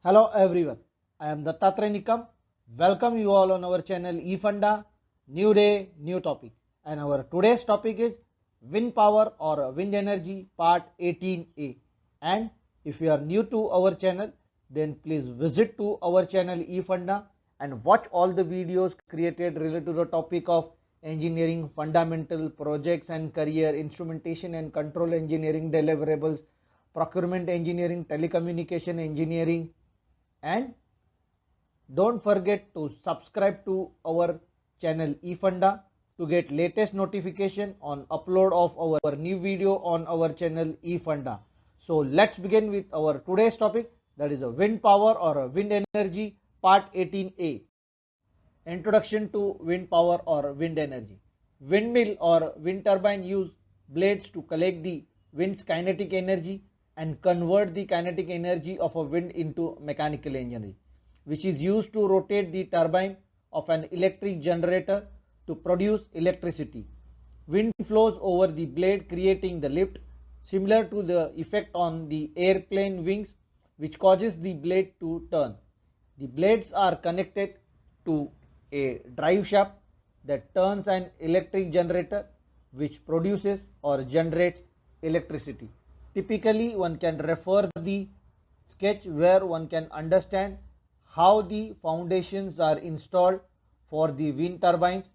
Hello everyone, I am Dattatray Nikam. Welcome you all on our channel eFunda. New day, new topic. And our today's topic is wind power or wind energy part 18A. And if you are new to our channel, then please visit to our channel eFunda and watch all the videos created related to the topic of engineering, fundamental projects and career, instrumentation and control engineering deliverables, procurement engineering, telecommunication engineering, and don't forget to subscribe to our channel eFunda to get latest notification on upload of our new video on our channel eFunda. So let's begin with our today's topic, that is a wind power or a wind energy part 18A. Introduction to wind power or wind energy. Windmill or wind turbine use blades to collect the wind's kinetic energy and convert the kinetic energy of a wind into mechanical energy, which is used to rotate the turbine of an electric generator to produce electricity. Wind flows over the blade, creating the lift, similar to the effect on the airplane wings, which causes the blade to turn. The blades are connected to a drive shaft that turns an electric generator, which produces or generates electricity. Typically, one can refer the sketch where one can understand how the foundations are installed for the wind turbines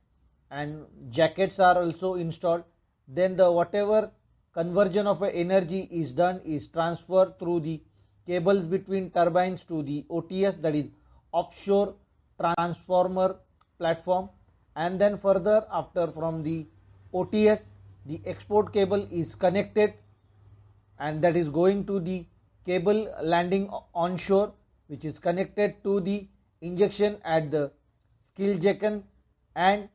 and jackets are also installed. Then the whatever conversion of energy is done is transferred through the cables between turbines to the OTS, that is offshore transformer platform, and then further after from the OTS the export cable is connected, and that is going to the cable landing onshore, which is connected to the injection at the Skiljecken and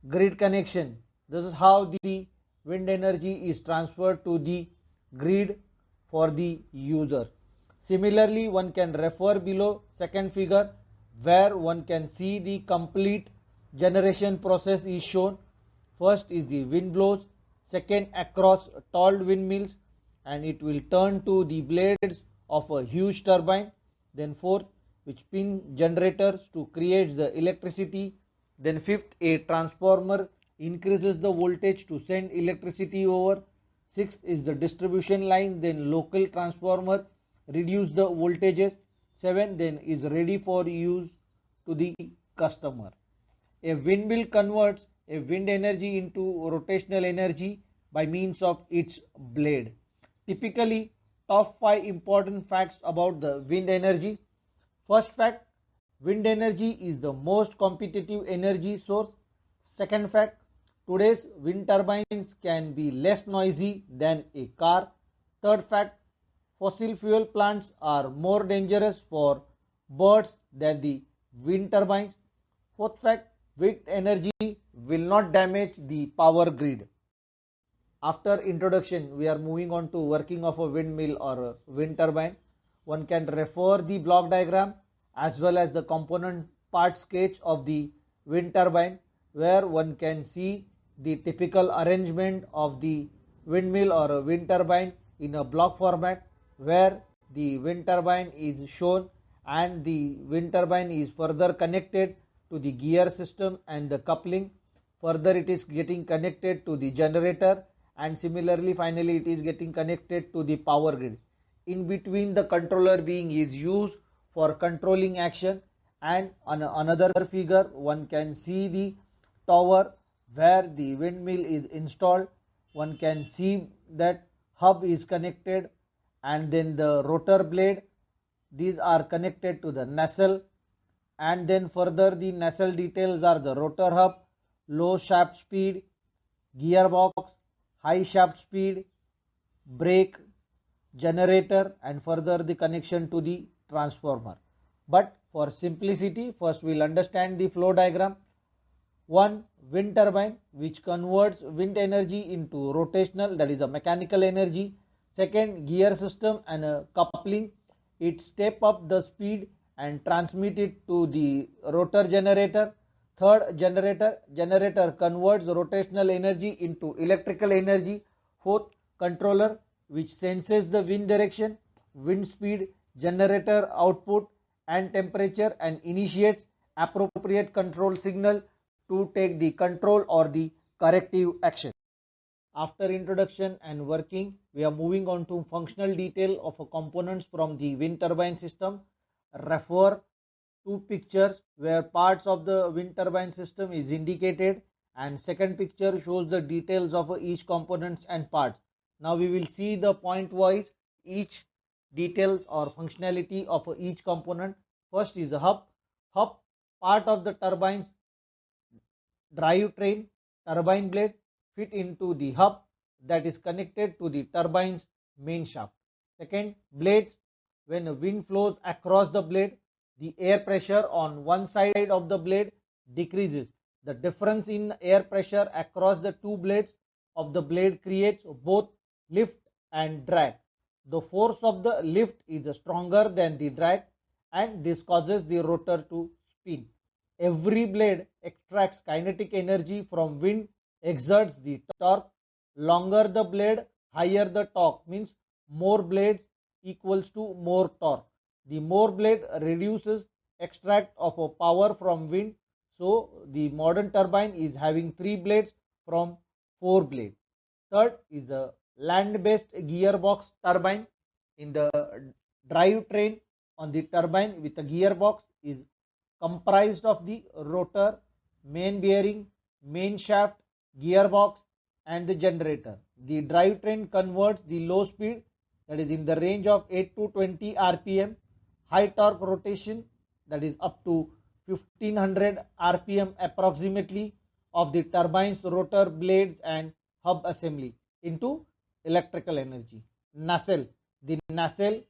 grid connection. This is how the wind energy is transferred to the grid for the user. Similarly, one can refer below second figure where one can see the complete generation process is shown. First is the wind blows, second across tall windmills, and it will turn to the blades of a huge turbine. Then fourth, which spin generators to create the electricity. Then fifth, a transformer increases the voltage to send electricity over. Sixth is the distribution line, then local transformer reduce the voltages. Seventh, then is ready for use to the customer. A windmill converts a wind energy into rotational energy by means of its blade. Typically, top 5 important facts about the wind energy. First fact, wind energy is the most competitive energy source. Second fact, today's wind turbines can be less noisy than a car. Third fact, fossil fuel plants are more dangerous for birds than the wind turbines. Fourth fact, wind energy will not damage the power grid. After introduction, we are moving on to working of a windmill or a wind turbine. One can refer the block diagram as well as the component part sketch of the wind turbine, where one can see the typical arrangement of the windmill or a wind turbine in a block format, where the wind turbine is shown and the wind turbine is further connected to the gear system and the coupling. Further it is getting connected to the generator, and similarly finally it is getting connected to the power grid. In between, the controller being is used for controlling action, and on another figure one can see the tower where the windmill is installed. One can see that hub is connected, and then the rotor blade, these are connected to the nacelle, and then further the nacelle details are the rotor hub, low shaft speed, gearbox, high shaft speed, brake, generator, and further the connection to the transformer. But for simplicity, first we will understand the flow diagram. One, wind turbine, which converts wind energy into rotational, that is a mechanical energy. Second, gear system and a coupling. It step up the speed and transmit it to the rotor generator. Third, generator converts rotational energy into electrical energy. Fourth, controller, which senses the wind direction, wind speed, generator output and temperature and initiates appropriate control signal to take the control or the corrective action. After introduction and working, we are moving on to functional detail of components from the wind turbine system. Refer two pictures where parts of the wind turbine system is indicated, and second picture shows the details of each components and parts. Now we will see the point wise each details or functionality of each component. First is the hub. Hub, part of the turbines drive train turbine blade fit into the hub that is connected to the turbine's main shaft. Second, blades. When wind flows across the blade, the air pressure on one side of the blade decreases. The difference in air pressure across the two blades of the blade creates both lift and drag. The force of the lift is stronger than the drag, and this causes the rotor to spin. Every blade extracts kinetic energy from wind, exerts the torque. Longer the blade, higher the torque, means more blades equals to more torque. The more blade reduces extract of a power from wind. So the modern turbine is having 3 blades from 4 blades. Third is a land-based gearbox turbine. In the drive train on the turbine with a gearbox is comprised of the rotor, main bearing, main shaft, gearbox and the generator. The drivetrain converts the low speed, that is in the range of 8 to 20 rpm, high torque rotation, that is up to 1500 rpm approximately, of the turbine's rotor blades and hub assembly into electrical energy. Nacelle. The nacelle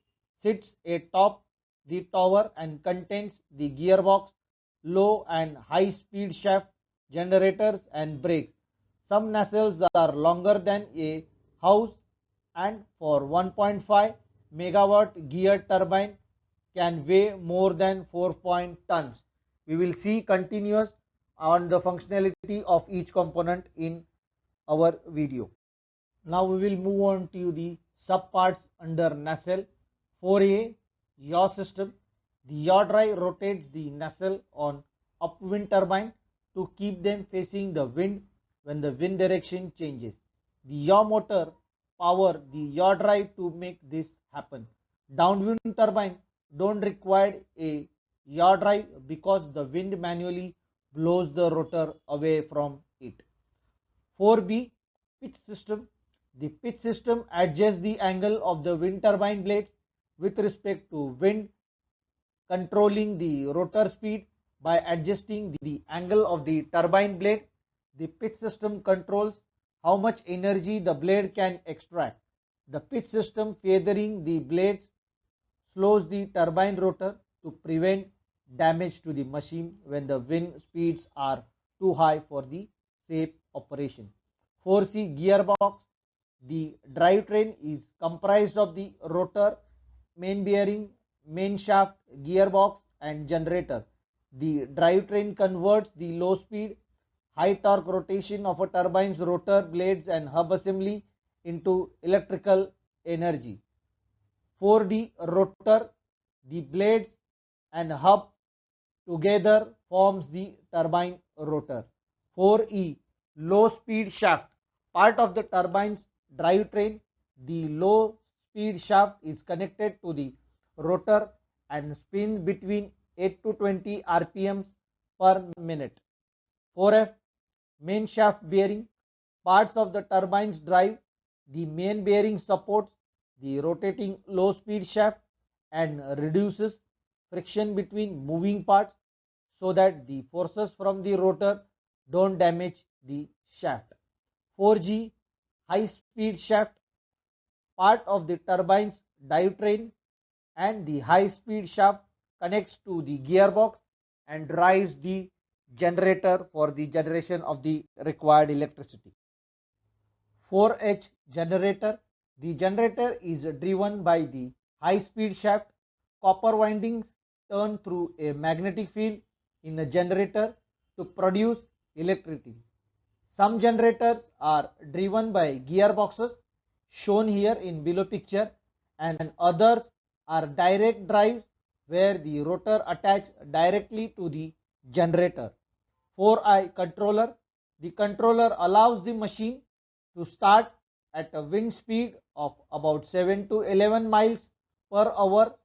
sits atop the tower and contains the gearbox, low and high speed shaft, generators and brakes. Some nacelles are longer than a house, and for 1.5 megawatt gear turbine can weigh more than 4 tons. We will see continuous on the functionality of each component in our video. Now we will move on to the subparts under nacelle. 4A, yaw system. The yaw drive rotates the nacelle on upwind turbine to keep them facing the wind when the wind direction changes. The yaw motor power the yaw drive to make this happen. Downwind turbine don't require a yaw drive because the wind manually blows the rotor away from it. 4B, pitch system. The pitch system adjusts the angle of the wind turbine blades with respect to wind, controlling the rotor speed by adjusting the angle of the turbine blade. The pitch system controls how much energy the blade can extract. The pitch system feathering the blades slows the turbine rotor to prevent damage to the machine when the wind speeds are too high for the safe operation. 4C, gearbox. The drivetrain is comprised of the rotor, main bearing, main shaft, gearbox and generator. The drivetrain converts the low speed, high torque rotation of a turbine's rotor blades and hub assembly into electrical energy. 4D, rotor. The blades and hub together forms the turbine rotor. 4E, low speed shaft. Part of the turbine's drivetrain, the low speed shaft is connected to the rotor and spins between 8 to 20 rpm per minute. 4F, main shaft bearing. Parts of the turbine's drive, the main bearing supports the rotating low speed shaft and reduces friction between moving parts so that the forces from the rotor don't damage the shaft. 4G, high speed shaft. Part of the turbine's drivetrain and the high speed shaft connects to the gearbox and drives the generator for the generation of the required electricity. 4H, generator. The generator is driven by the high speed shaft. Copper windings turn through a magnetic field in a generator to produce electricity. Some generators are driven by gearboxes shown here in below picture, and others are direct drives where the rotor attached directly to the generator. 4i controller. The controller allows the machine to start at a wind speed of about 7 to 11 miles per hour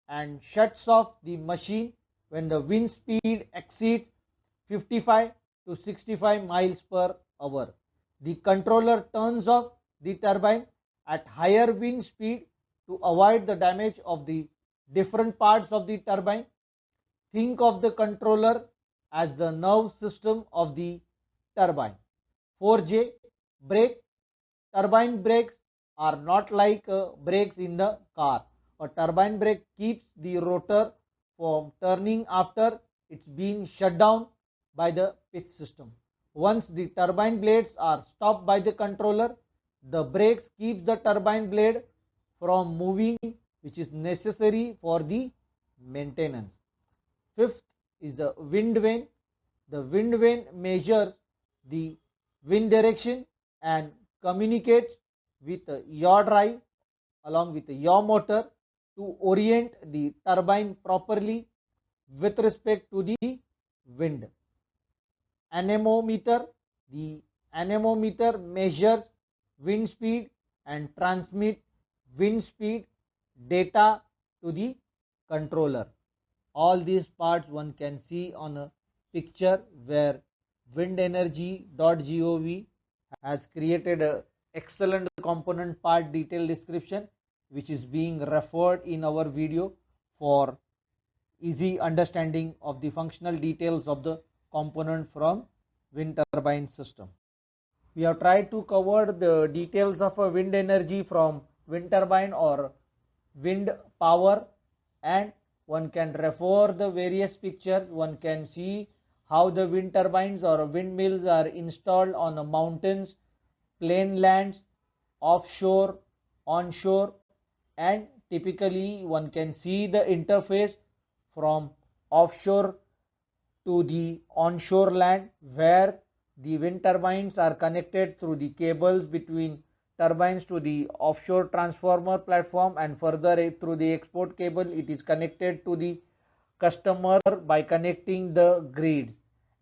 and shuts off the machine when the wind speed exceeds 55 to 65 miles per hour. The controller turns off the turbine at higher wind speed to avoid the damage of the different parts of the turbine. Think of the controller as the nerve system of the turbine. 4J brake. Turbine brakes are not like brakes in the car. A turbine brake keeps the rotor from turning after it's been shut down by the pitch system. Once the turbine blades are stopped by the controller, the brakes keeps the turbine blade from moving, which is necessary for the maintenance. Fifth is the wind vane. The wind vane measures the wind direction and communicates with yaw drive along with yaw motor to orient the turbine properly with respect to the wind. Anemometer. The anemometer measures wind speed and transmit wind speed data to the controller. All these parts one can see on a picture where windenergy.gov has created an excellent component part detailed description which is being referred in our video for easy understanding of the functional details of the component from wind turbine system. We have tried to cover the details of a wind energy from wind turbine or wind power, and one can refer the various pictures. One can see how the wind turbines or windmills are installed on the mountains, plain lands, offshore, onshore, and typically one can see the interface from offshore to the onshore land where the wind turbines are connected through the cables between turbines to the offshore transformer platform, and further through the export cable it is connected to the customer by connecting the grids.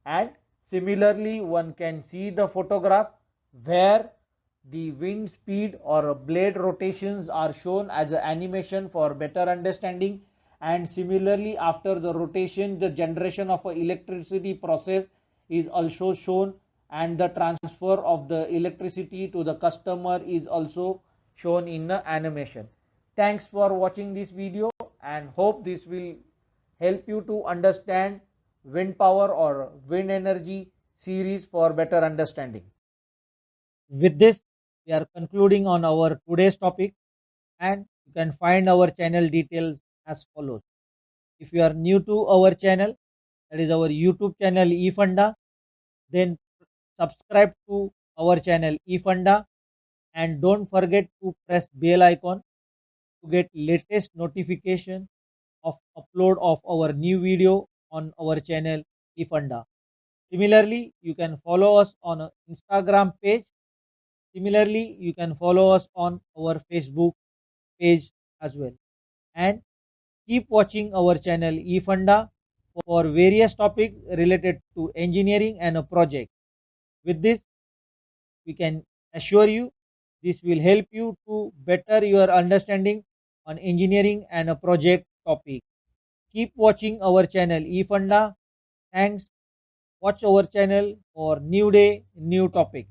And similarly one can see the photograph where the wind speed or blade rotations are shown as an animation for better understanding, and similarly after the rotation the generation of an electricity process is also shown, and the transfer of the electricity to the customer is also shown in the animation. Thanks for watching this video and hope this will help you to understand wind power or wind energy series for better understanding. With this, we are concluding on our today's topic, and you can find our channel details as follows. If you are new to our channel, that is our YouTube channel eFunda, then subscribe to our channel eFunda and don't forget to press bell icon to get latest notification of upload of our new video on our channel eFunda. Similarly, you can follow us on Instagram page. Similarly, you can follow us on our Facebook page as well. And keep watching our channel eFunda for various topics related to engineering and a project. With this, we can assure you this will help you to better your understanding on engineering and a project topic. Keep watching our channel eFunda. Thanks. Watch our channel for new day, new topic.